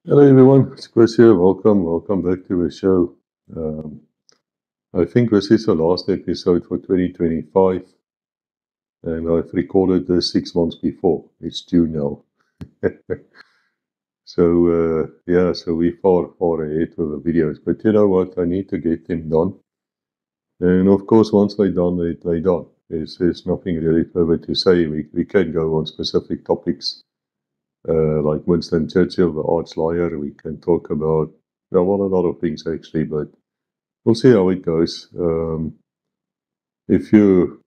Hello everyone, it's Chris here. Welcome back to the show. Um, I think this is the last episode for 2025, and I've recorded this 6 months before. It's June now. So we're far ahead with the videos. But you know what? I need to get them done. And of course, once they're done, they're done. There's nothing really further to say. We can go on specific topics like Winston Churchill, the arch liar. We can talk about a lot of things actually, but we'll see how it goes. If you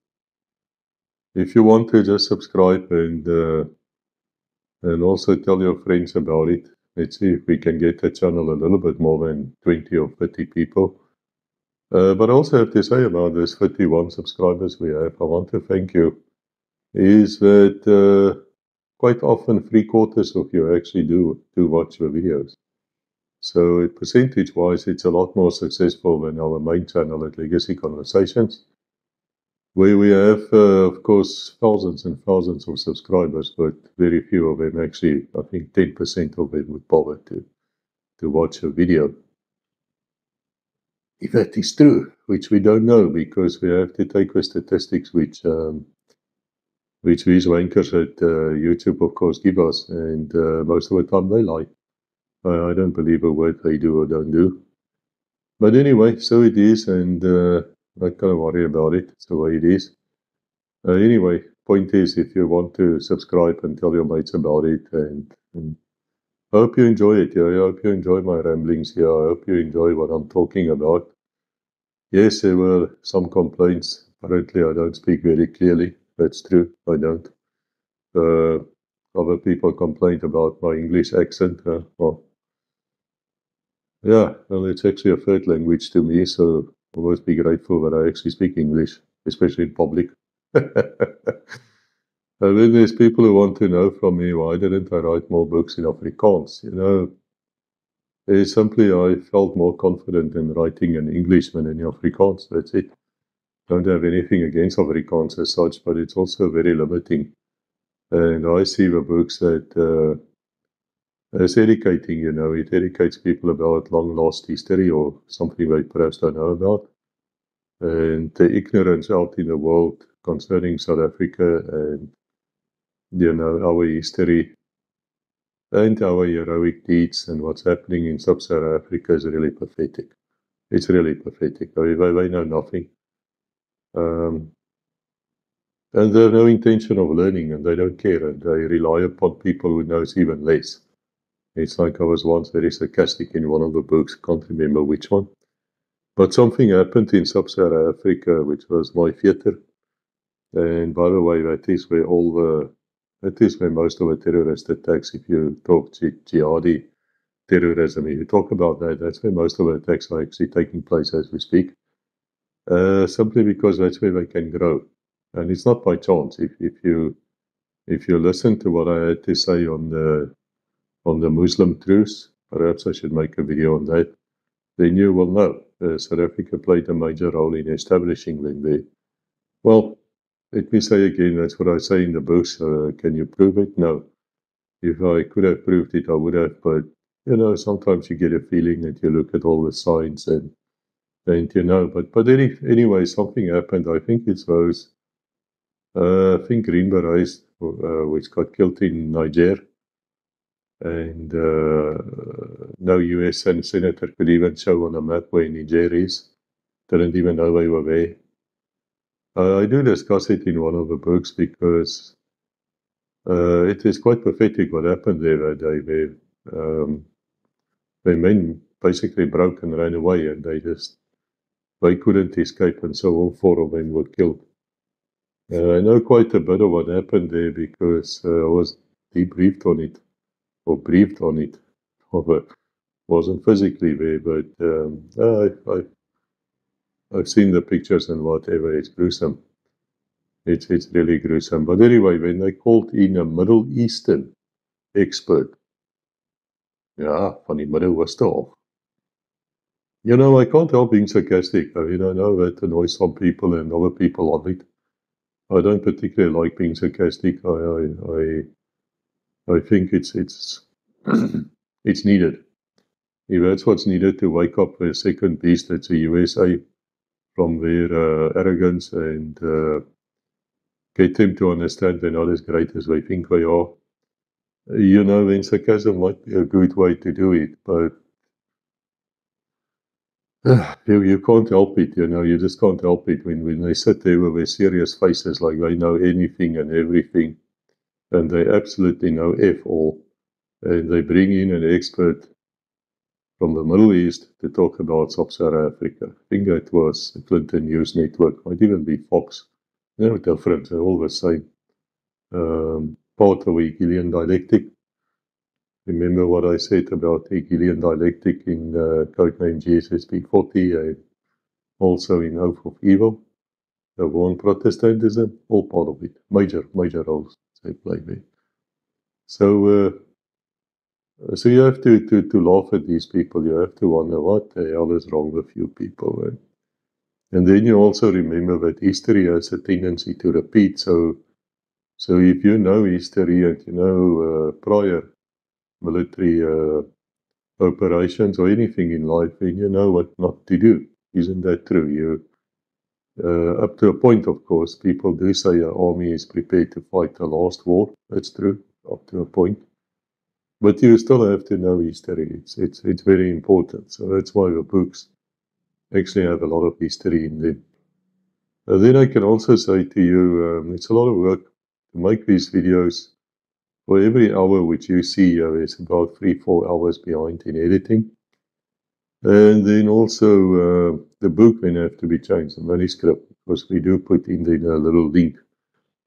want to just subscribe and also tell your friends about it. Let's see if we can get the channel a little bit more than 20 or 30 people. But I also have to say about this 51 subscribers we have, I want to thank you, is that quite often 3/4 of you actually do watch the videos. So percentage-wise, it's a lot more successful than our main channel at Legacy Conversations. We have, of course, thousands and thousands of subscribers, but very few of them actually, I think 10% of them would bother to watch a video. If that is true, which we don't know because we have to take the statistics which these wankers at YouTube, of course, give us, and most of the time they lie. I don't believe a word they do or don't do. But anyway, so it is, and not gonna worry about it. It's the way it is. Anyway, point is, if you want to subscribe and tell your mates about it, and I hope you enjoy it. Yeah, I hope you enjoy my ramblings here. I hope you enjoy what I'm talking about. Yes, there were some complaints. Apparently, I don't speak very clearly. That's true. I don't. Uh, Other people complained about my English accent. Well, it's actually a third language to me, so I always be grateful that I actually speak English, especially in public. And then there's people who want to know from me, why didn't I write more books in Afrikaans? Simply I felt more confident in writing in English than in Afrikaans. That's it. Don't have anything against Afrikaans as such, but it's also very limiting. And I see the books that as educating, it educates people about long lost history or something they perhaps don't know about. And the ignorance out in the world concerning South Africa and, our history and our heroic deeds and what's happening in sub-Saharan Africa is really pathetic. It's really pathetic. They know nothing. Um, and they have no intention of learning and they don't care and they rely upon people who knows even less. It's like I was once very sarcastic in one of the books, can't remember which one. But something happened in sub-Saharan Africa, which was my theater. And by the way, that is where most of the terrorist attacks, if you talk jihadi terrorism, if you talk about that, that's where most of the attacks are actually taking place as we speak. Simply because that's where they can grow. And it's not by chance. If you listen to what I had to say on the Muslim truce, perhaps I should make a video on that, then you will know. South Africa played a major role in establishing them there. Well, let me say again, that's what I say in the books. Can you prove it? No. If I could have proved it, I would have. But, sometimes you get a feeling that you look at all the signs and anyway, something happened. I think it's those, I think Green Berets, which got killed in Niger. And no US senator could even show on a map where Niger is. Didn't even know they were there. I do discuss it in one of the books because it is quite pathetic what happened there that day. The men basically broke and ran away and they couldn't escape and so all four of them were killed. I know quite a bit of what happened there because I was debriefed on it or briefed on it. Wasn't physically there, but I've seen the pictures and whatever. It's gruesome. It's really gruesome. But anyway, when they called in a Middle Eastern expert, van die Midde-Ooste af. I can't help being sarcastic. I mean, I know that annoys some people and other people love it. I don't particularly like being sarcastic. I think it's it's needed. If that's what's needed to wake up a second beast, that's the USA, from their arrogance and get them to understand they're not as great as they think they are. Then sarcasm might be a good way to do it, but you can't help it, you just can't help it when they sit there with their serious faces like they know anything and everything, and they absolutely know F all, and they bring in an expert from the Middle East to talk about Sub-Saharan Africa. I think it was the Clinton News Network, might even be Fox. No different, they're all the same. Part of the Hegelian dialectic. Remember what I said about the Hegelian dialectic in codename GSSP 40 and also in Oath of Evil. The war on Protestantism, all part of it. Major roles they play there. So you have to laugh at these people. You have to wonder what the hell is wrong with you people. Right? And then you also remember that history has a tendency to repeat. So if you know history and you know prior military operations or anything in life, then you know what not to do. Isn't that true? Up to a point, of course, people do say an army is prepared to fight the last war. That's true, up to a point. But you still have to know history. It's very important. So that's why the books actually have a lot of history in them. Then I can also say to you, it's a lot of work to make these videos. For every hour which you see, there's about 3-4 hours behind in editing. And then also the book then have to be changed, the manuscript, because we do put in there a little link.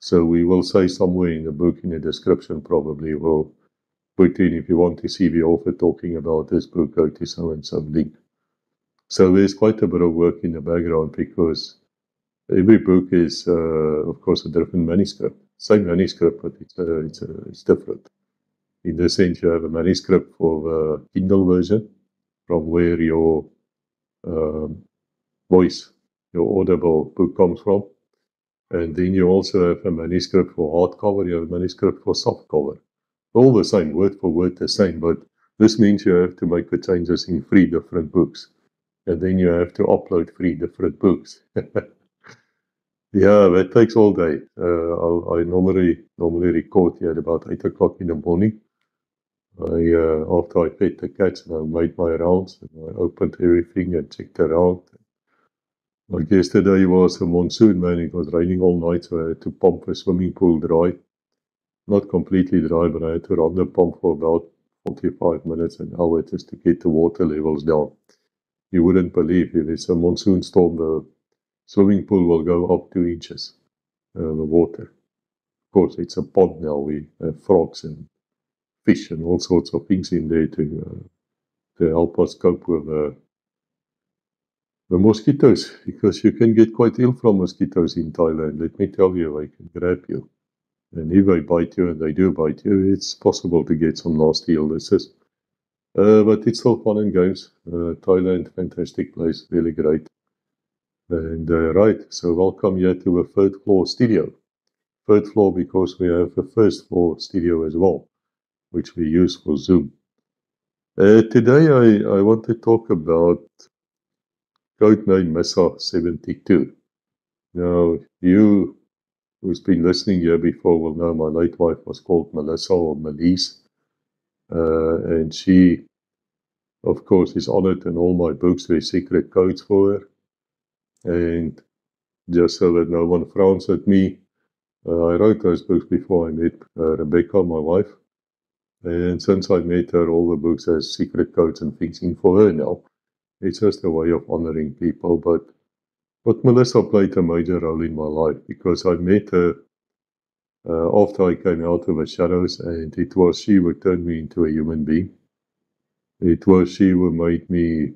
So we will say somewhere in the book, in the description probably, we'll put in, if you want to see the author talking about this book, go to so and so link. So there's quite a bit of work in the background because every book is, of course, a different manuscript. Same manuscript, but it's different. In this sense, you have a manuscript for the Kindle version, from where your voice, your audible book comes from. And then you also have a manuscript for hardcover, you have a manuscript for softcover. All the same, word for word the same, but this means you have to make the changes in 3 different books. And then you have to upload 3 different books. Yeah, that takes all day. I normally record here at about 8 o'clock in the morning. After I fed the cats and I made my rounds, and I opened everything and checked around. Like yesterday was a monsoon, man. It was raining all night, so I had to pump the swimming pool dry. Not completely dry, but I had to run the pump for about 45 minutes, an hour, just to get the water levels down. You wouldn't believe, if it's a monsoon storm, the swimming pool will go up 2 inches, the water. Of course, it's a pond now. We have frogs and fish and all sorts of things in there to help us cope with the mosquitoes, because you can get quite ill from mosquitoes in Thailand. Let me tell you, they can grab you. And if they bite you, and they do bite you, it's possible to get some nasty illnesses. But it's still fun and games. Thailand, fantastic place, really great. And right, so welcome here to a 3rd floor studio. 3rd floor because we have a 1st floor studio as well, which we use for Zoom. Today I want to talk about codename Missa 72. Now, you who's been listening here before will know my late wife was called Melissa or Melise. And she, of course, is honored in all my books. There's secret codes for her. And just so that no one frowns at me, I wrote those books before I met Rebecca, my wife. And since I met her, all the books has secret codes and things in for her now. It's just a way of honoring people. But Melissa played a major role in my life because I met her after I came out of the shadows, and it was she who turned me into a human being. It was she who made me,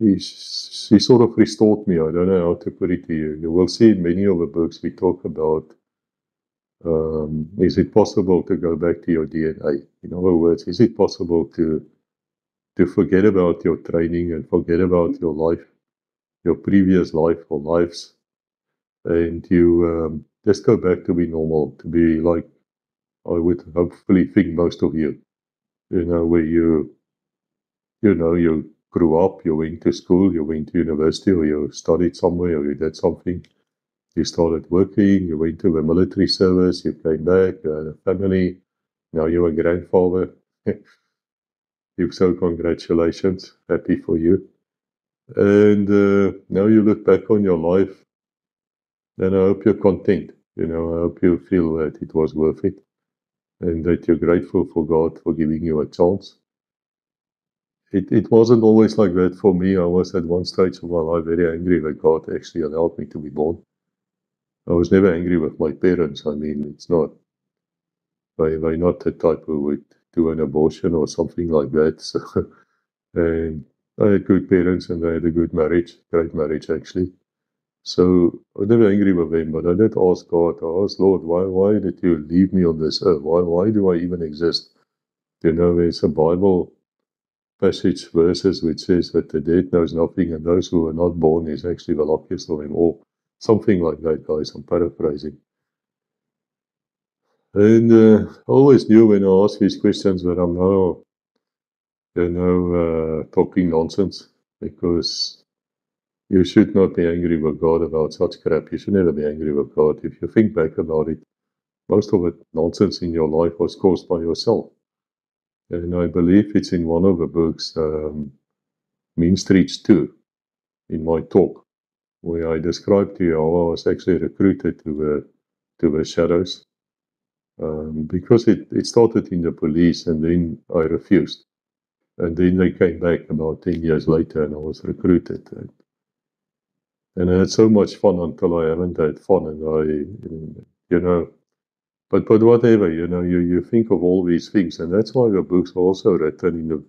she sort of restored me. I don't know how to put it to you. You will see in many of the books we talk about, is it possible to go back to your DNA? In other words, is it possible to forget about your training and forget about your life, your previous life or lives, and you just go back to be normal, to be like I would hopefully think most of you. where you grew up, you went to school, you went to university, or you studied somewhere, or you did something. You started working, you went to the military service, you came back, you had a family, now you're a grandfather. So congratulations, happy for you. And now you look back on your life, and I hope you're content. I hope you feel that it was worth it, and that you're grateful for God for giving you a chance. It wasn't always like that for me. I was at one stage of my life very angry that God actually allowed me to be born. I was never angry with my parents. I mean, it's not, they're not the type who would do an abortion or something like that. So, and I had good parents, and they had a good marriage, great marriage actually. So I was never angry with them, but I did ask God, I asked Lord, why did you leave me on this earth? Why do I even exist? There's a Bible passage verses which says that the dead knows nothing, and those who are not born is actually the luckiest of them all. Something like that, guys. I'm paraphrasing. And I always knew when I asked these questions that I'm now, talking nonsense, because you should not be angry with God about such crap. You should never be angry with God. If you think back about it, most of the nonsense in your life was caused by yourself. And I believe it's in one of the books, Mean Streets 2, in my talk, where I described to you how I was actually recruited to the shadows, because it started in the police, and then I refused. And then they came back about 10 years later, and I was recruited. And I had so much fun until I haven't had fun, but whatever, you think of all these things, and that's why the books are also written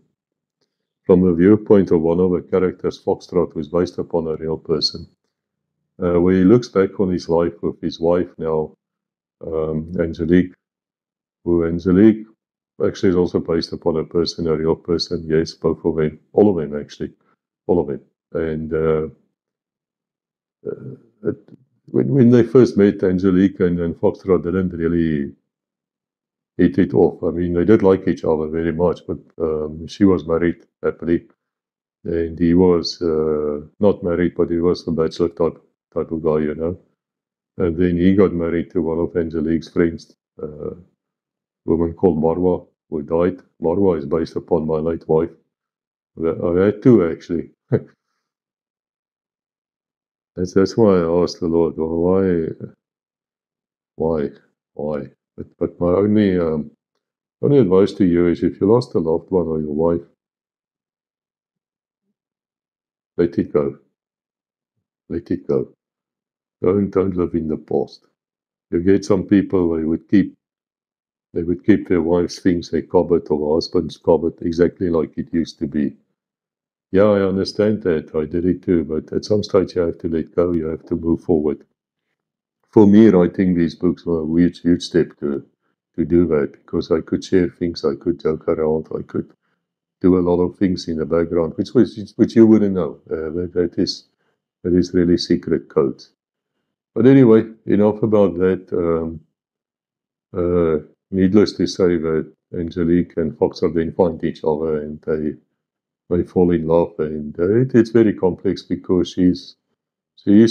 from the viewpoint of one of the characters, Foxtrot, who's based upon a real person, where he looks back on his life with his wife now, Angelique, who Angelique actually is also based upon a person, a real person. Yes, both of them, all of them actually, all of them. And when they first met, Angelique and Foxtrot didn't really hit it off. I mean, they did like each other very much, but she was married happily, and he was not married, but he was a bachelor type of guy, And then he got married to one of Angelique's friends, a woman called Marwa, who died. Marwa is based upon my late wife. I had two, actually. That's why I asked the Lord, well, why? But my only advice to you is, if you lost a loved one or your wife, let it go. Let it go. Don't live in the past. You get some people, they would keep their wives' things they covered, or husbands covered, exactly like it used to be. Yeah, I understand that. I did it too, but at some stage you have to let go. You have to move forward. For me, writing these books was a huge step to do that, because I could share things, I could joke around, I could do a lot of things in the background, which you wouldn't know. That is really secret codes. But anyway, enough about that. Needless to say that Angelique and Foxer then find each other, and they fall in love, and it's very complex, because she is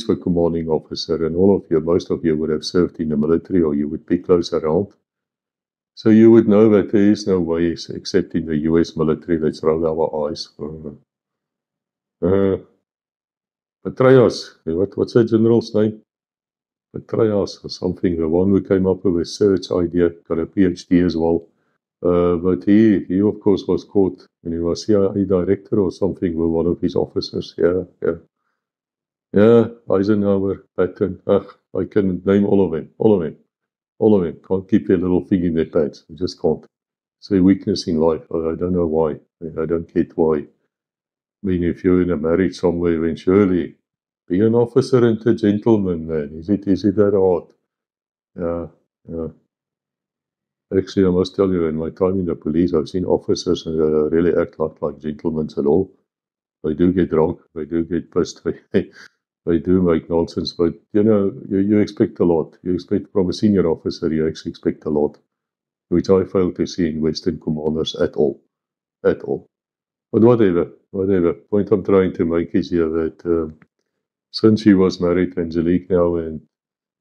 the commanding officer, and most of you would have served in the military, or you would be close around. So you would know that there is no way, except in the US military, let's roll our eyes. Petraeus, what's that general's name? Petraeus or something, the one who came up with a search idea, got a PhD as well. But he of course was caught when he was CIA director or something with one of his officers. Yeah, Eisenhower, Patton. I can name all of them. Can't keep their little thing in their pants. You just can't. It's a weakness in life. I don't know why. I don't get why. I mean, if you're in a marriage somewhere, then surely be an officer and a gentleman, man. Is it that hard? Yeah. Actually, I must tell you, in my time in the police, I've seen officers really act like gentlemen at all. They do get drunk, they do get pissed, they do make nonsense, but you expect a lot. You expect from a senior officer, you actually expect a lot. which I fail to see in Western commanders at all. At all. But whatever. Point I'm trying to make is here that since she was married to Angelique now, and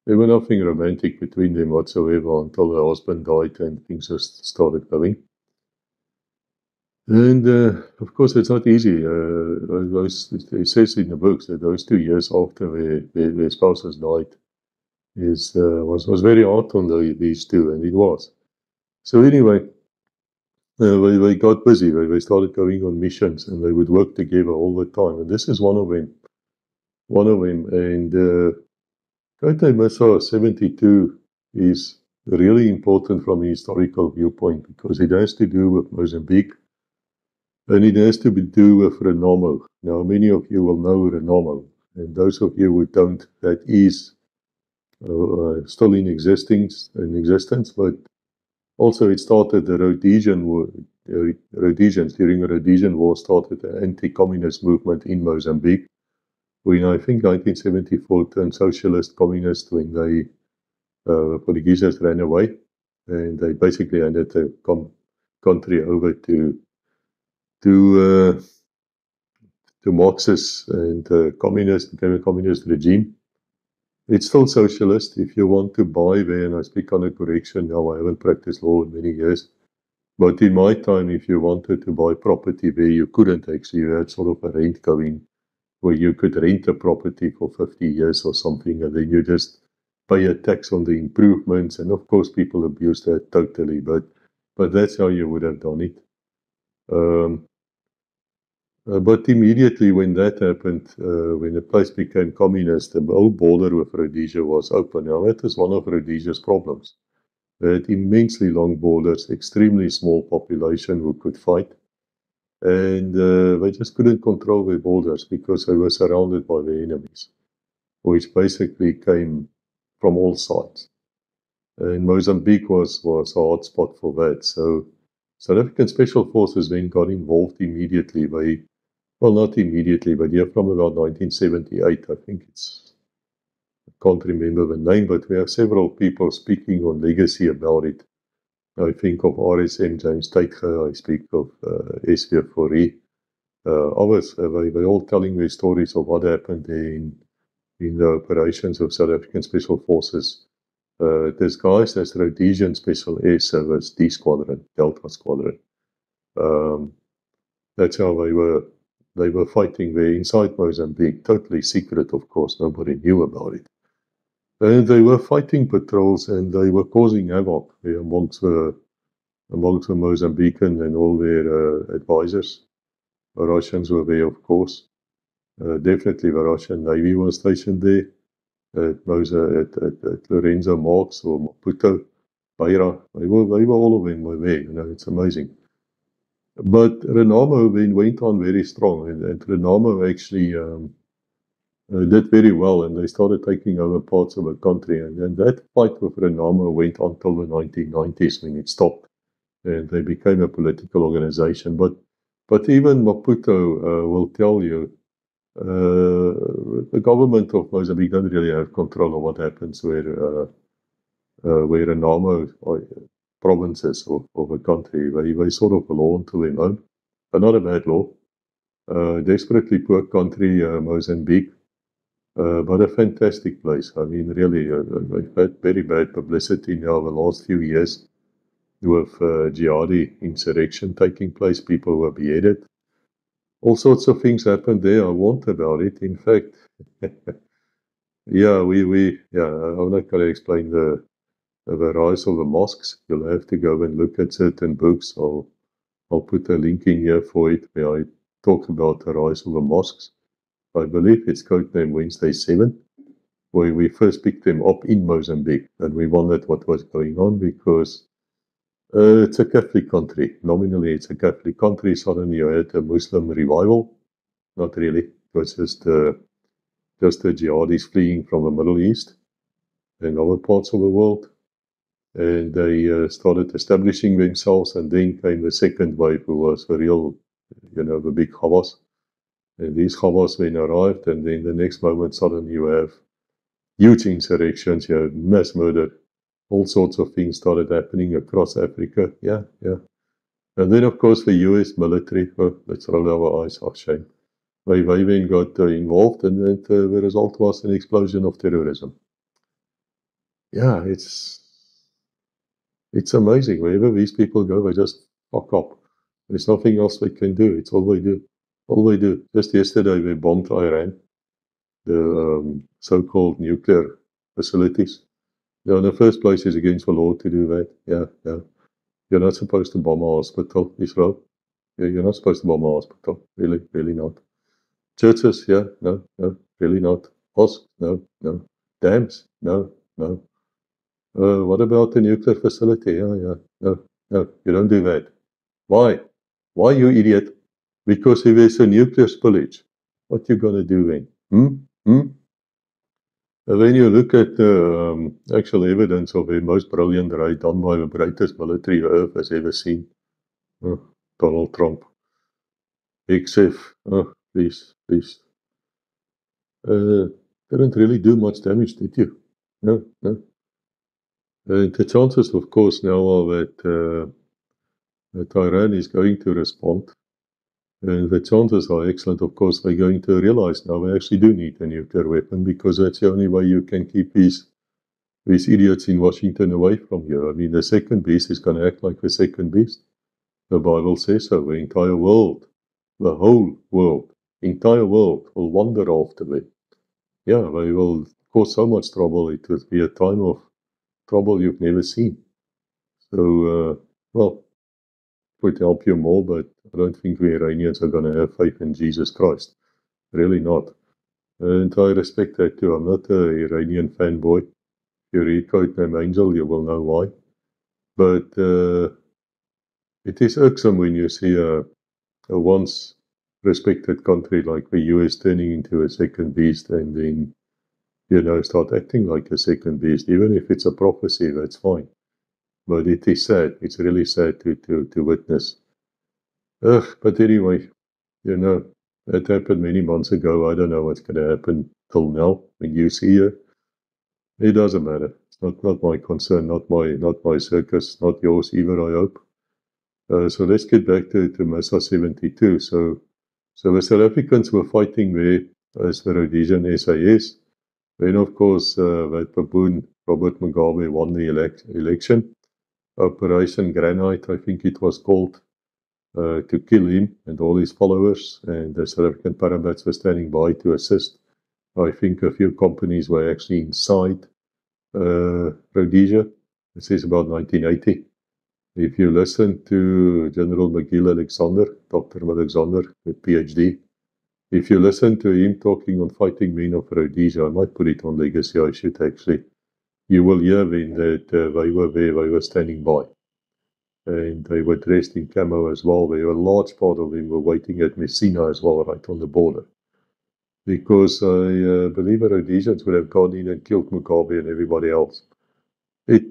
there was nothing romantic between them whatsoever until her husband died and things just started going. And of course, it's not easy. It says in the books that those 2 years after their spouses died was very hard on these two, and it was. So anyway, they got busy. They started going on missions, and they would work together all the time. And this is one of them. And Kate Massa 72 is really important from a historical viewpoint because it has to do with Mozambique. And it has to do with Renamo. Now, many of you will know Renamo, and those of you who don't, that is still in existence, but also it started the Rhodesian War. Rhodesians, during the Rhodesian War, started the anti-communist movement in Mozambique, when I think 1974 turned socialist communist when the Portuguese ran away, and they basically handed the country over to Marxists and became a communist regime. It's still socialist. If you want to buy there, and I speak under correction now, I haven't practiced law in many years, but in my time, if you wanted to buy property there, you couldn't actually. You had sort of a rent going where you could rent a property for 50 years or something, and then you just pay a tax on the improvements. And of course, people abuse that totally, but that's how you would have done it. But immediately when that happened, when the place became communist, the old border with Rhodesia was open. Now, that is one of Rhodesia's problems. They had immensely long borders, extremely small population who could fight, and they just couldn't control their borders because they were surrounded by their enemies, which basically came from all sides. And Mozambique was a hot spot for that. So South African Special Forces then got involved immediately. Well, not immediately, but yeah, from about 1978, I think I can't remember the name, but we have several people speaking on legacy about it. I think of RSM James Taitge, I speak of SV Fourie. Others, they all telling their stories of what happened there in the operations of South African Special Forces. Disguised as Rhodesian Special Air Service, D Squadron, Delta Squadron. That's how they were fighting there inside Mozambique, totally secret, of course, nobody knew about it. And they were fighting patrols, and they were causing havoc amongst the Mozambican and all their advisors. The Russians were there, of course. Definitely the Russian Navy was stationed there. At Lorenzo Marx or Maputo, Beira, they were all of them were there, it's amazing. But Renamo then went on very strong, and Renamo actually did very well, and they started taking over parts of the country. And that fight with Renamo went on till the 1990s when it stopped, and they became a political organization. But even Maputo will tell you, the government of Mozambique don't really have control of what happens where Renamo provinces of a country. They sort of belong to them own, but not a bad law. Desperately poor country, Mozambique, but a fantastic place. I mean, really, they've had very bad publicity now the last few years with jihadi insurrection taking place. People were beheaded. All sorts of things happened there. I warned about it. In fact, I'm not going to explain the rise of the mosques. You'll have to go and look at certain books. I'll put a link in here for it where I talk about the rise of the mosques. I believe it's codenamed Wednesday 7, where we first picked them up in Mozambique, and we wondered what was going on because it's a Catholic country. Nominally, it's a Catholic country. Suddenly, you had a Muslim revival. Not really. It was just the jihadis fleeing from the Middle East and other parts of the world. And they started establishing themselves, and then came the second wave, who was the real, the big Hamas. And these Hamas then arrived, and then the next moment, suddenly you have huge insurrections, you have mass murder, all sorts of things started happening across Africa. Yeah. And then, of course, the US military, let's roll our eyes, shame. They then got involved, and the result was an explosion of terrorism. Yeah, it's amazing. Wherever these people go, they just fuck up. There's nothing else they can do. It's all they do. All they do. Just yesterday, they bombed Iran, the so-called nuclear facilities. In the first place, it's against the law to do that. Yeah. You're not supposed to bomb a hospital, Israel. You're not supposed to bomb a hospital. Really not. Churches, yeah, no, really not. Mosques, no. Dams, no. What about the nuclear facility? Yeah, no, you don't do that. Why? Why, you idiot? Because if there's a nuclear spillage, what you gonna do then? When you look at the actual evidence of a most brilliant raid done by the greatest military the earth has ever seen, Donald Trump, XF, please. Didn't really do much damage, did you? No. The chances, of course, now are that Iran is going to respond. And the chances are excellent, of course. They're going to realize now they actually do need a nuclear weapon, because that's the only way you can keep these idiots in Washington away from you. I mean, the second beast is going to act like the second beast. The Bible says so. The entire world, the whole world, entire world will wander after them. Yeah, they will cause so much trouble. It will be a time of trouble you've never seen. So, well, it would help you more, but I don't think we Iranians are going to have faith in Jesus Christ. Really not. And I respect that too. I'm not an Iranian fanboy. If you read Codename Angel, you will know why. But it is irksome when you see a once respected country like the US turning into a second beast, and then, start acting like a second beast. Even if it's a prophecy, that's fine. But it is sad. It's really sad to witness. But anyway, it happened many months ago. I don't know what's going to happen till now. When you see it doesn't matter. It's not my concern, not my circus, not yours either, I hope. So let's get back to Missa 72. So the South Africans were fighting there as the Rhodesian SAS. Then, of course, that baboon, Robert Mugabe, won the election. Operation Granite, I think it was called, to kill him and all his followers. And the South African paramedics were standing by to assist. I think a few companies were actually inside Rhodesia. This is about 1980. If you listen to General McGill Alexander, Dr. Alexander, with PhD, if you listen to him talking on fighting men of Rhodesia, I might put it on Legacy, I should actually, you will hear then that they were there, they were standing by. And they were dressed in camo as well. They were a large part of them were waiting at Messina as well, right on the border. Because I believe the Rhodesians would have gone in and killed Mugabe and everybody else. It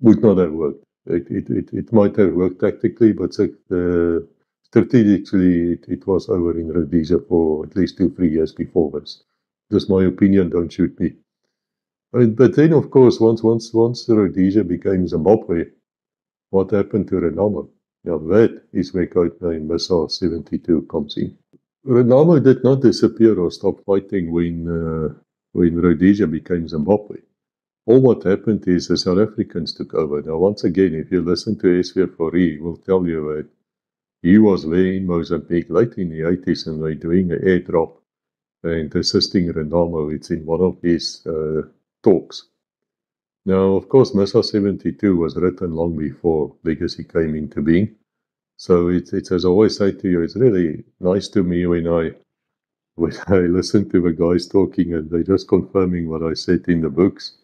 would not have worked. It might have worked tactically, but strategically it was over in Rhodesia for at least 2-3 years before this. Just my opinion, don't shoot me. But then, of course, once Rhodesia became Zimbabwe, what happened to Renamo? Now that is where Codename Missa 72 comes in. Renamo did not disappear or stop fighting when Rhodesia became Zimbabwe. All what happened is the South Africans took over. Now, once again, if you listen to S.V. Fourie, he will tell you that he was there in Mozambique late in the 80s, and they're doing an airdrop and assisting Renamo. It's in one of his talks. Now, of course, Missa 72 was written long before Legacy came into being. So it's as I always say to you, it's really nice to me when I listen to the guys talking and they're just confirming what I said in the books.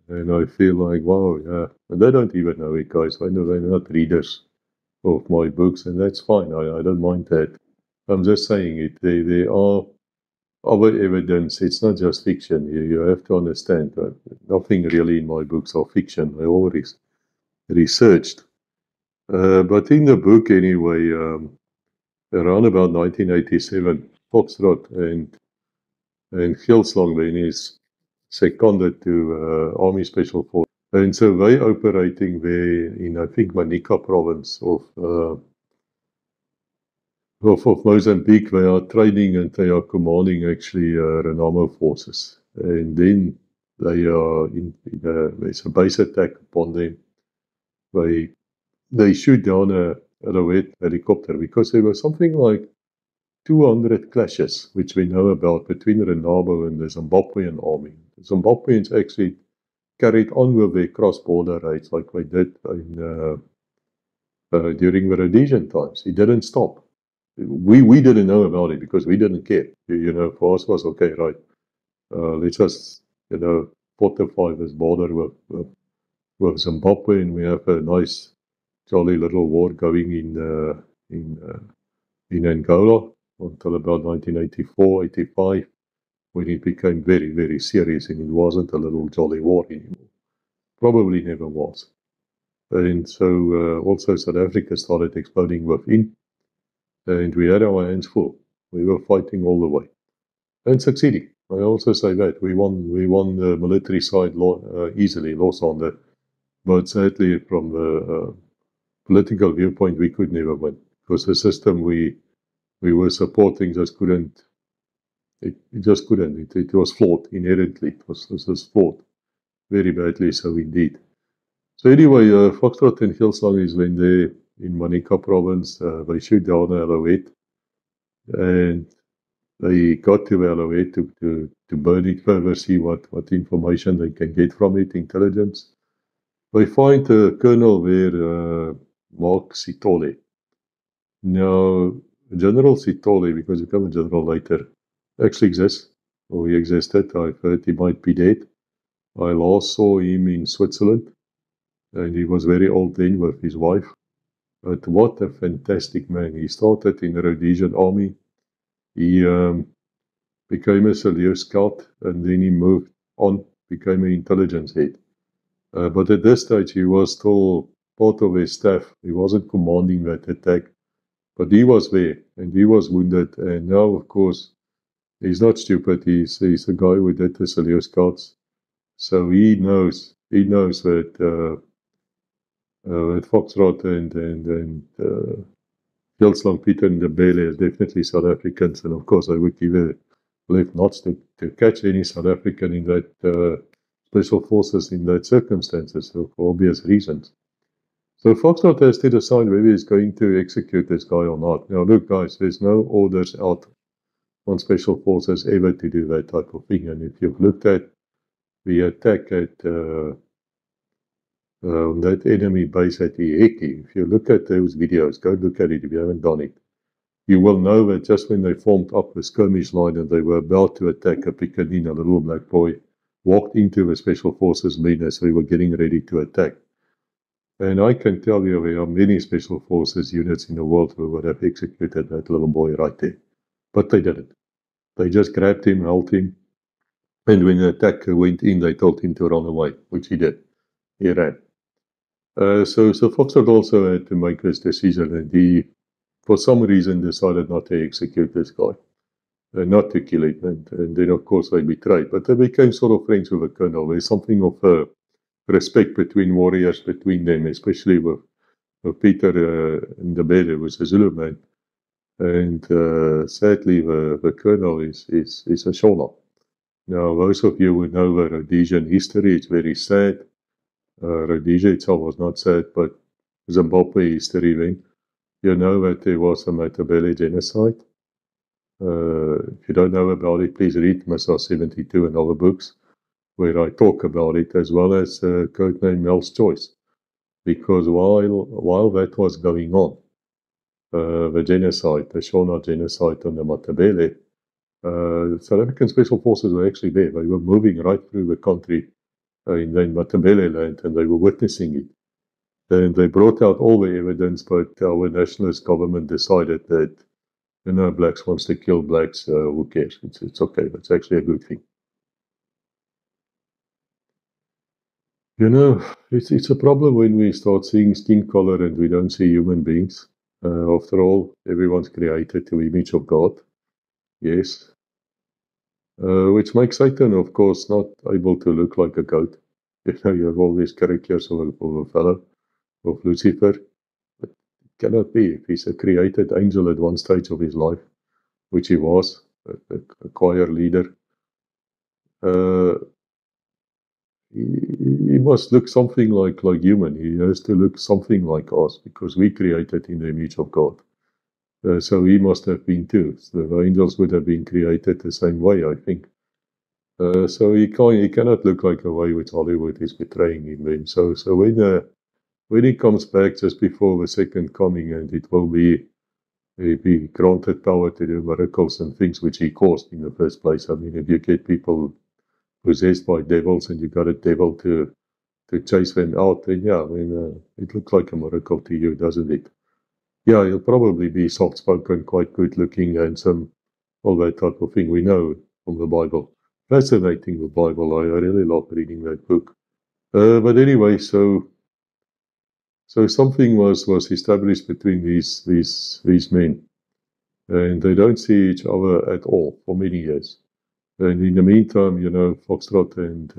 And I feel like, wow, yeah. And they don't even know it, guys. I know they're not readers of my books, and that's fine. I don't mind that. I'm just saying it. There are other evidence. It's not just fiction. You have to understand that nothing really in my books are fiction. I always researched. But in the book, anyway, around about 1987, Foxtrot and Geelslong then is seconded to Army Special Forces. And so they operating there in, I think, Manica province of Mozambique. They are training and they are commanding actually Renamo forces. And then they are there's a base attack upon them. They shoot down a Red helicopter because there was something like 200 clashes, which we know about, between Renamo and the Zimbabwean army. The Zimbabweans actually carried on with their cross-border raids like they did during the Rhodesian times. It didn't stop. We didn't know about it because we didn't care. For us was okay, right? Let's just, fortify this border with Zimbabwe, and we have a nice, jolly little war going in Angola until about 1984, 85, when it became very, very serious, and it wasn't a little jolly war anymore. Probably never was. And so also South Africa started exploding within, and we had our hands full. We were fighting all the way and succeeding. I also say that we won the military side easily, lost on that, but sadly from the political viewpoint, we could never win because the system we were supporting just couldn't. It just couldn't. It was flawed inherently. It was just flawed very badly. So indeed. So anyway, Foxtrot and Hillsong is when they in Manica province. They shoot down Alouette, and they got to Alouette to burn it further, see what information they can get from it, intelligence. They find a colonel there, Mark Sitole. Now, General Sitole, because he became a general later, actually exists, or he existed. I've heard he might be dead. I last saw him in Switzerland, and he was very old then with his wife. But what a fantastic man. He started in the Rhodesian army. He became a Seleucid scout, and then he moved on, became an intelligence head. But at this stage, he was still part of his staff. He wasn't commanding that attack. But he was there, and he was wounded. And now, of course, he's not stupid. He's a guy who did the Seleucid scouts. So he knows that Foxtrot and Hillsong, Peter and the Bele is definitely South Africans. And of course, I would give a left not to catch any South African in that special forces in that circumstances, so for obvious reasons. So Foxtrot has to decide whether he's going to execute this guy or not. Now, look, guys, there's no orders out on special forces ever to do that type of thing. And if you've looked at the attack at that enemy base at Iheke, if you look at those videos, go look at it if you haven't done it, you will know that just when they formed up the skirmish line and they were about to attack, a Piccaninny, a little black boy, walked into the special forces men as they were getting ready to attack. And I can tell you there are many special forces units in the world who would have executed that little boy right there. But they didn't. They just grabbed him, held him, and when the attacker went in, they told him to run away, which he did. He ran. So Foxtrot also had to make this decision, and he, for some reason, decided not to execute this guy, not to kill him. And then, of course, they betrayed. But they became sort of friends with the colonel. There's something of respect between warriors, between them, especially with Peter Ndebele, who was a Zulu man. And sadly, the colonel is a Shona. Now, those of you who know the Rhodesian history, it's very sad. Rhodesia itself was not sad, but Zimbabwe history then. You know that there was a Matabele genocide. If you don't know about it, please read Missile 72 and other books where I talk about it, as well as Codename Mel's Choice. Because while that was going on, the genocide, the Shona genocide on the Matabele, South African Special Forces were actually there. They were moving right through the country in the Matabele land, and they were witnessing it. And they brought out all the evidence, but our nationalist government decided that, blacks wants to kill blacks, who cares? It's okay. That's actually a good thing. It's a problem when we start seeing skin color and we don't see human beings. After all, everyone's created to the image of God. Yes. Which makes Satan, of course, not able to look like a goat. You have all these characters of a fellow, of Lucifer. But it cannot be. If he's a created angel at one stage of his life, which he was, a choir leader, uh, he must look something like human. He has to look something like us because we created in the image of God. So he must have been too. So the angels would have been created the same way, I think. So he cannot look like a way which Hollywood is betraying him in. So when he comes back just before the second coming, and it will be granted power to do miracles and things which he caused in the first place. I mean, if you get people possessed by devils and you got a devil to chase them out, then yeah, I mean, it looks like a miracle to you, doesn't it? Yeah, he'll probably be soft-spoken, quite good-looking, handsome, all that type of thing we know from the Bible. Fascinating, the Bible. I really love reading that book. But anyway, so something was established between these men, and they don't see each other at all for many years. And in the meantime, Foxtrot and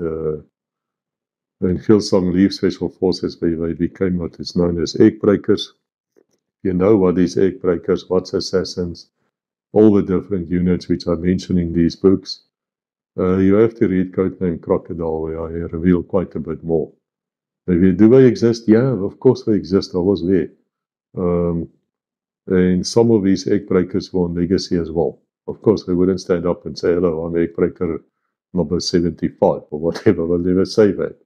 Hillsong leave Special Forces, they became what is known as egg breakers. You know what is egg breakers, what's assassins, all the different units which I mention in these books. You have to read Codename Crocodile, where I reveal quite a bit more. Do they exist? Yeah, of course they exist. I was there. And some of these egg breakers were on Legacy as well. Of course, they wouldn't stand up and say, hello, I'm egg breaker number 75 or whatever. They'll never say that.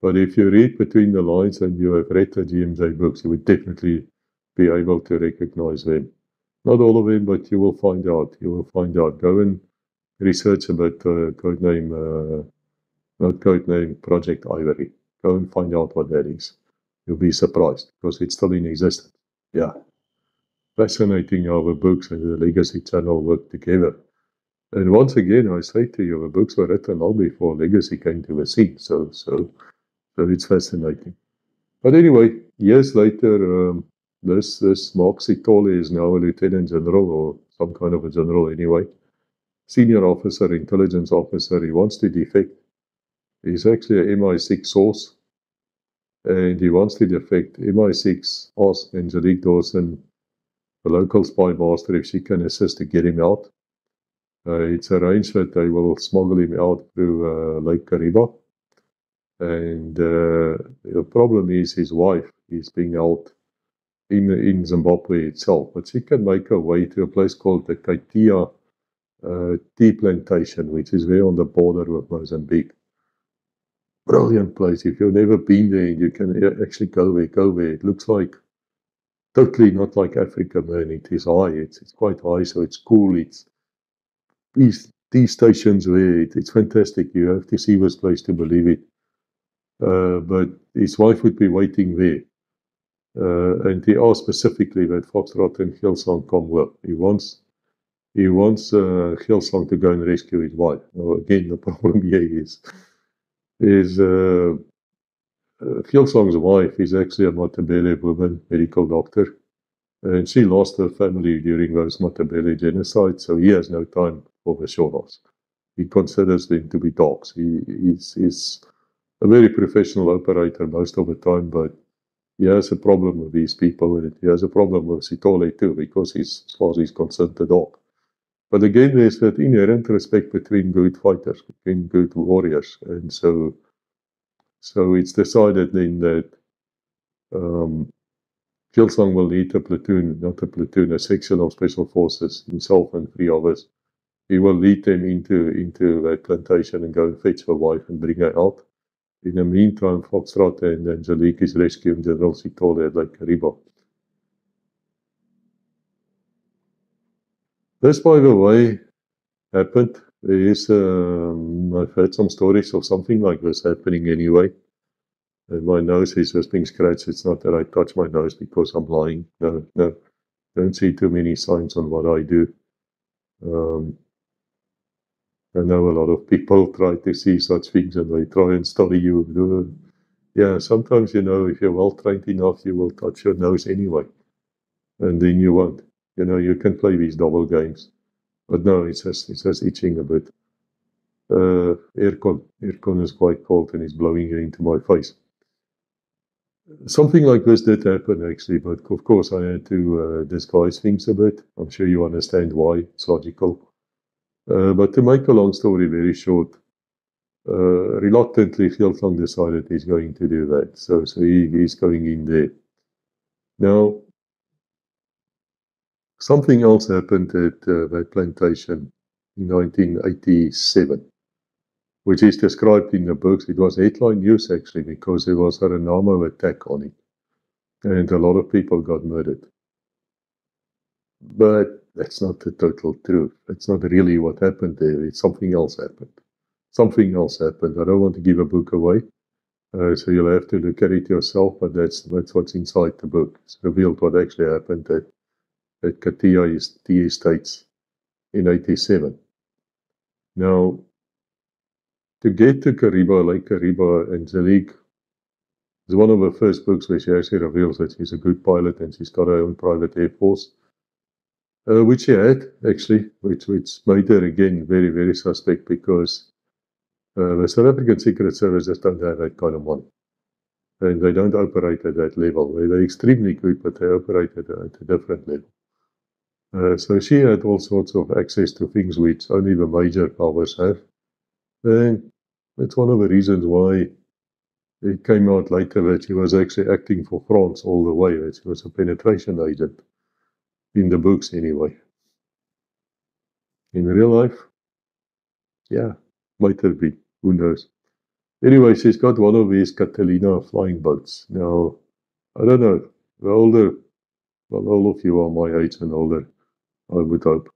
But if you read between the lines and you have read the GMJ books, you would definitely be able to recognize them. Not all of them, but you will find out. You will find out. Go and research about codename Project Ivory. Go and find out what that is. You'll be surprised because it's still in existence. Yeah. Fascinating how the books and the Legacy channel work together. And once again, I say to you, the books were written long before Legacy came to the scene. So it's fascinating. But anyway, years later, this Mark Sitole is now a lieutenant general or some kind of a general anyway. Senior officer, intelligence officer. He wants to defect. He's actually an MI6 source. And he wants to defect. MI6 asked Angelique Dawson, the local spy master, if she can assist to get him out. It's arranged that they will smuggle him out through Lake Kariba. And the problem is his wife is being held in Zimbabwe itself. But she can make her way to a place called the Kaitia tea plantation, which is there on the border with Mozambique. Brilliant place. If you've never been there, you can actually go there. It looks like totally not like Africa, man. It is high. It's quite high, so it's cool. It's these tea stations there. It's fantastic. You have to see this place to believe it. But his wife would be waiting there. And he asked specifically that Foxtrot and Hillsong come with. He wants Hillsong to go and rescue his wife. Now, again, the problem here is Hillsong's wife is actually a Matabele woman, medical doctor, and she lost her family during those Matabele genocides, so he has no time for the Shonas. He considers them to be dogs. He's a very professional operator most of the time, but he has a problem with these people, and he has a problem with Sitole too, because he's, as far as he's concerned, a dog. But again, there's that inherent respect between good fighters, between good warriors, and so it's decided then that Hillsong will lead a section of special forces, himself and 3 others. He will lead them into that plantation and go and fetch the wife and bring her out. In the meantime, Foxtrot and Angelique is rescuing General Sitole at Lake Kariba. This, by the way, happened. I've heard some stories of something like this happening anyway. And my nose is just being scratched. It's not that I touch my nose because I'm lying. No. Don't see too many signs on what I do. I know a lot of people try to see such things and they try and study you. Yeah, sometimes, if you're well trained enough, you will touch your nose anyway. And then you won't. You can play these double games. But no, it's just itching a bit. Aircon. Aircon is quite cold and it's blowing into my face. Something like this did happen actually, but of course I had to disguise things a bit. I'm sure you understand why. It's logical. But to make a long story very short, reluctantly Veldtlang decided he's going to do that. So he's going in there. Now, something else happened at that plantation in 1987, which is described in the books. It was headline news actually because there was a Renamo attack on it, and a lot of people got murdered. But that's not the total truth. It's not really what happened there. It's something else happened. Something else happened. I don't want to give a book away, so you'll have to look at it yourself, but that's what's inside the book. It's revealed what actually happened at Katia Tea Estates in 87. Now, to get to Kariba, Lake Kariba, Angelique is one of the first books where she actually reveals that she's a good pilot and she's got her own private air force, which she had, actually, which made her, again, very, very suspect because the South African Secret Service just don't have that kind of money. And they don't operate at that level. They're extremely good, but they operate at a different level. So she had all sorts of access to things which only the major powers have. And it's one of the reasons why it came out later that she was actually acting for France all the way, that she was a penetration agent, in the books anyway. In real life, yeah, might have been, who knows. Anyway, she's got one of these Catalina flying boats. Now, I don't know, the older, well, all of you are my age and older, I would hope.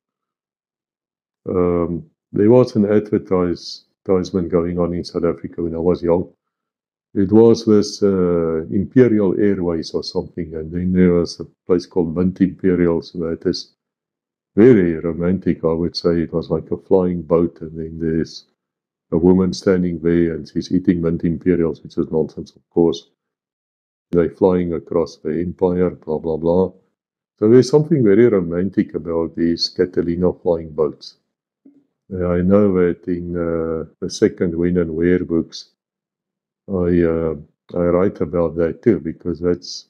There was an advertisement going on in South Africa when I was young. It was this Imperial Airways or something, and then there was a place called Mint Imperial, so that is very romantic, I would say. It was like a flying boat, and then there's a woman standing there, and she's eating Mint Imperials, which is nonsense, of course. They're flying across the empire, blah, blah, blah. So there's something very romantic about these Catalina flying boats. I know that in the second When and Where books, I write about that too, because that's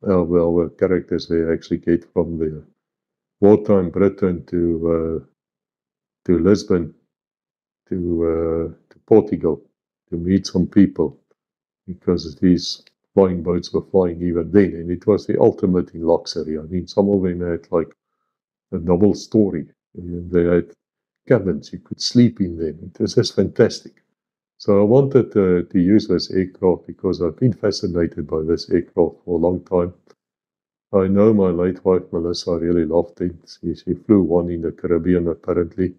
how the characters they actually get from the wartime Britain to Lisbon, to Portugal, to meet some people, because these flying boats were flying even then, and it was the ultimate in luxury. I mean, some of them had like a double story, and they had cabins, you could sleep in them. It was just fantastic. So I wanted to use this aircraft because I've been fascinated by this aircraft for a long time. I know my late wife, Melissa, really loved it. She flew one in the Caribbean, apparently.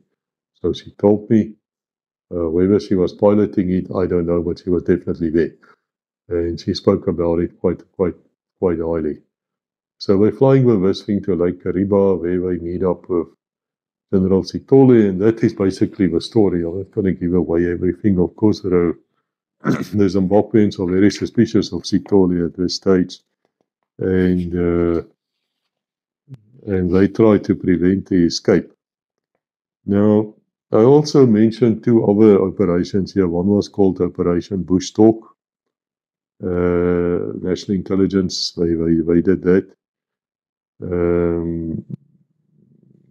So she told me. Whether she was piloting it, I don't know, but she was definitely there. And she spoke about it quite highly. So we're flying with this thing to Lake Kariba, where we meet up with General Sithole, and that is basically the story. I'm not going to give away everything. Of course, the Zimbabweans are very suspicious of Sithole at this stage, and they try to prevent the escape. Now, I also mentioned two other operations here. One was called Operation Bush Talk. National Intelligence, they did that.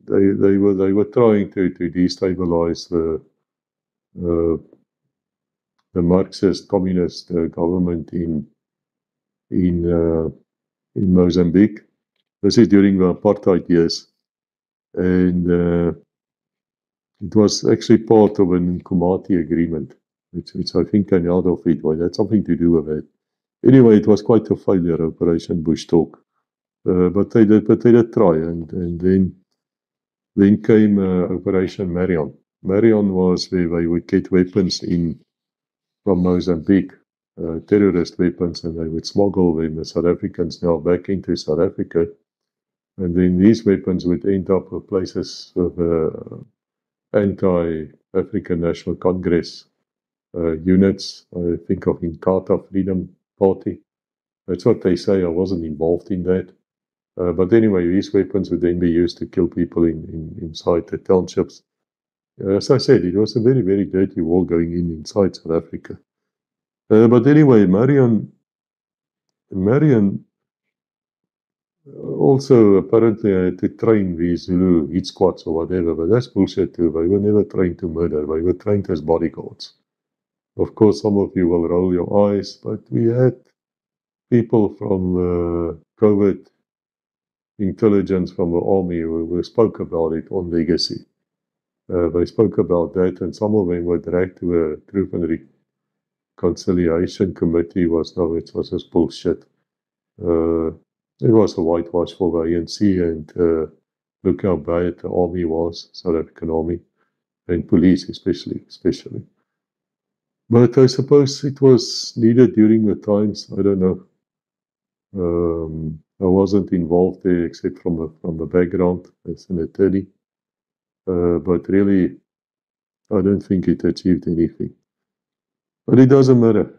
They were trying to destabilize the Marxist communist government in Mozambique. This is during the apartheid years, and it was actually part of an Nkomati agreement, which I think came out of it. Well, had something to do with it. Anyway, it was quite a failure, Operation Bush Talk. But they did try, and then came Operation Marion. Marion was where they would get weapons from Mozambique, terrorist weapons, and they would smuggle them, the South Africans now, back into South Africa. And then these weapons would end up with places of anti-African National Congress units. I think of Inkatha Freedom Party. That's what they say. I wasn't involved in that. But anyway, these weapons would then be used to kill people inside the townships. As I said, it was a very, very dirty war going inside South Africa. But anyway, Marion also apparently had to train these Zulu hit squads or whatever, but that's bullshit too. They were never trained to murder. They were trained as bodyguards. Of course, some of you will roll your eyes, but we had people from covert intelligence from the army who spoke about it on Legacy. They spoke about that, and some of them were dragged to a Truth and Reconciliation Committee. It was just bullshit. It was a whitewash for the ANC, and look how bad the army was, South African army, and police especially. But I suppose it was needed during the times. I don't know. I wasn't involved there except from the background as an attorney. But really, I don't think it achieved anything. But it doesn't matter.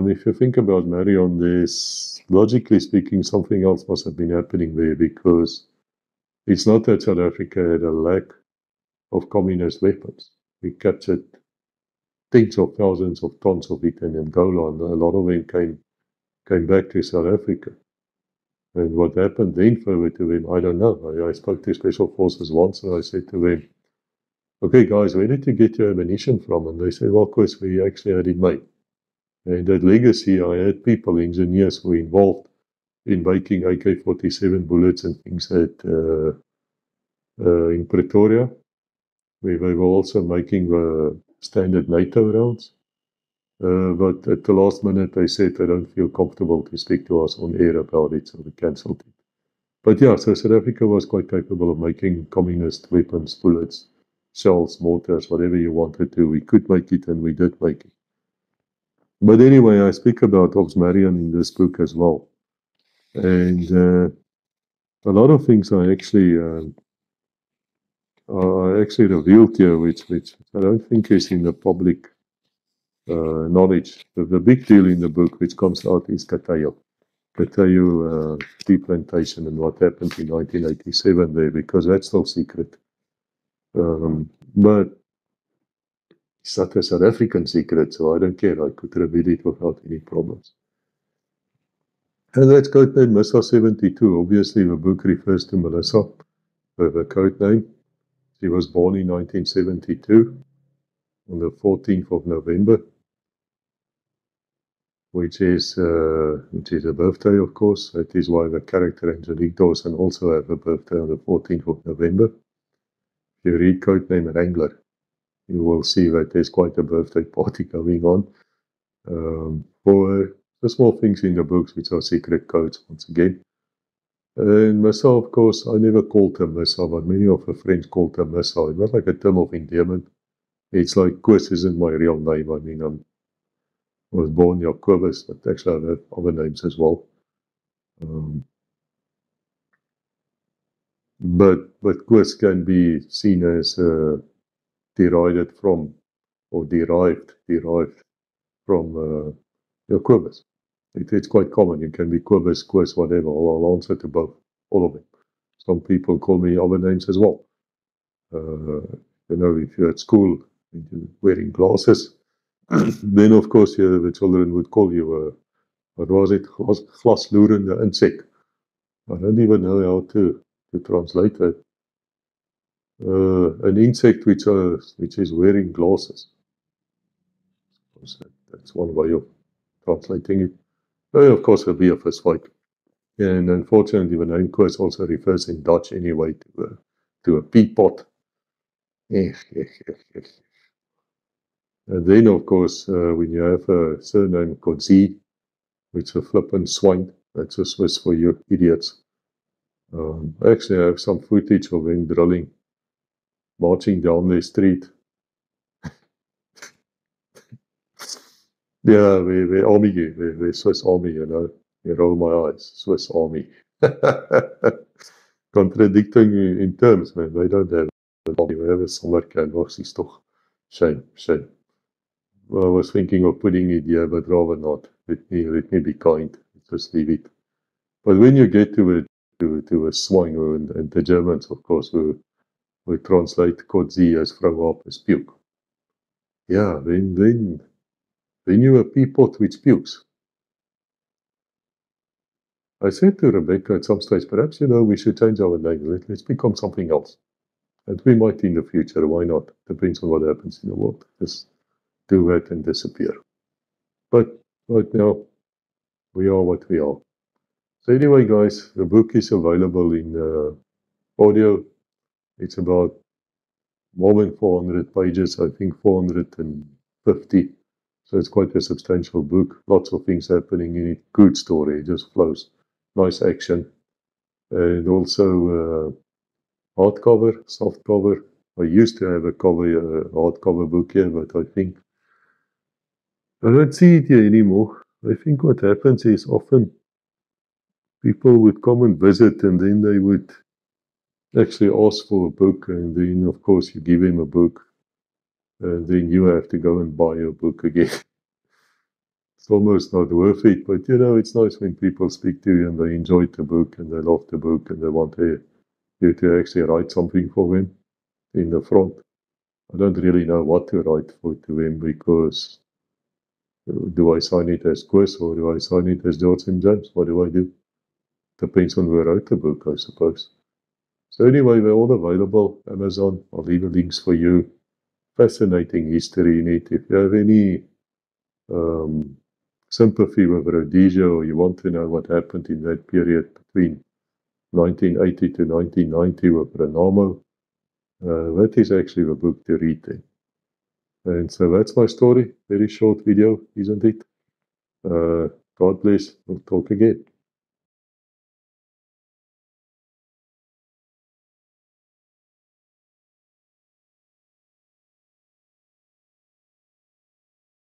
If you think about Marion, there's, logically speaking, something else must have been happening there, because it's not that South Africa had a lack of communist weapons. We captured tens of thousands of tons of it in Angola, and a lot of them came back to South Africa. And what happened then further to them, I don't know. I spoke to Special Forces once, and I said to them, okay, guys, where did you get your ammunition from? And they said, well, of course, we actually had it made. And at Legacy, I had people, engineers, who were involved in making AK-47 bullets and things in Pretoria, where they were also making the standard NATO rounds. But at the last minute, they said they don't feel comfortable to speak to us on air about it, so we cancelled it. But yeah, so South Africa was quite capable of making communist weapons, bullets, shells, mortars, whatever you wanted to. We could make it, and we did make it. But anyway, I speak about Ops Marion in this book as well. And a lot of things I actually revealed here, which I don't think is in the public knowledge. The big deal in the book, which comes out, is Katayo tea plantation and what happened in 1987 there, because that's still secret. But it's not a South African secret, so I don't care. I could reveal it without any problems. And that's codename Missa 72. Obviously, the book refers to Melissa, the code name. She was born in 1972 on the 14th of November, which is a birthday, of course. That is why the character Angelique Dawson also have a birthday on the 14th of November. If you read codename Wrangler, you will see that there's quite a birthday party going on. For the small things in the books, which are secret codes, once again. And Missa, of course, I never called her Missa, but many of her friends called her Missa. It's not like a term of endearment. It's like, Koos isn't my real name. I mean, I was born Jacobus, but actually I have other names as well. But Koos can be seen as derived from Jacobus. It's quite common. You can be Kobus, Koos, whatever. I'll answer to both, all of them. Some people call me other names as well. If you're at school and you're wearing glasses, then of course the children would call you, what was it, glaslurende insect. I don't even know how to translate that. An insect which is wearing glasses. That's one way of translating it. Of course, it'll be a fist fight. And unfortunately, the name Koos also refers in Dutch anyway to a peapot. And then, of course, when you have a surname Kotzi, which is a flippant swine, that's a Swiss for you idiots. Actually, I have some footage of them drilling, marching down the street. Yeah, the army, the Swiss army, you roll my eyes, Swiss army. Contradicting in terms, man, they don't have an army, they have a summer canvas, is toch shame. Well, I was thinking of putting it here, but rather not. Let me be kind, just leave it. But when you get to a swine, and the Germans, of course, were we translate Kotzi as vrou aap as puke. Yeah, then you a peapot which pukes. I said to Rebecca at some stage, perhaps, we should change our name. Let's become something else. And we might in the future, why not? Depends on what happens in the world. Just do that and disappear. But right now, we are what we are. So anyway, guys, the book is available in audio. It's about more than 400 pages, I think 450. So it's quite a substantial book. Lots of things happening in it. Good story. It just flows. Nice action. And also hardcover, softcover. I used to have a hardcover book here, but I think I don't see it here anymore. I think what happens is often people would come and visit and then they would actually ask for a book, and then of course you give him a book and then you have to go and buy your book again. It's almost not worth it, but it's nice when people speak to you and they enjoyed the book and they love the book and they want you to actually write something for them in the front. I don't really know what to write to them, because do I sign it as Chris or do I sign it as George and James? What do I do? Depends on who wrote the book, I suppose. So anyway, we're all available. Amazon, I'll leave the links for you. Fascinating history in it. If you have any sympathy with Rhodesia, or you want to know what happened in that period between 1980 to 1990 with Renamo, that is actually the book to read then. And so that's my story. Very short video, isn't it? God bless. We'll talk again.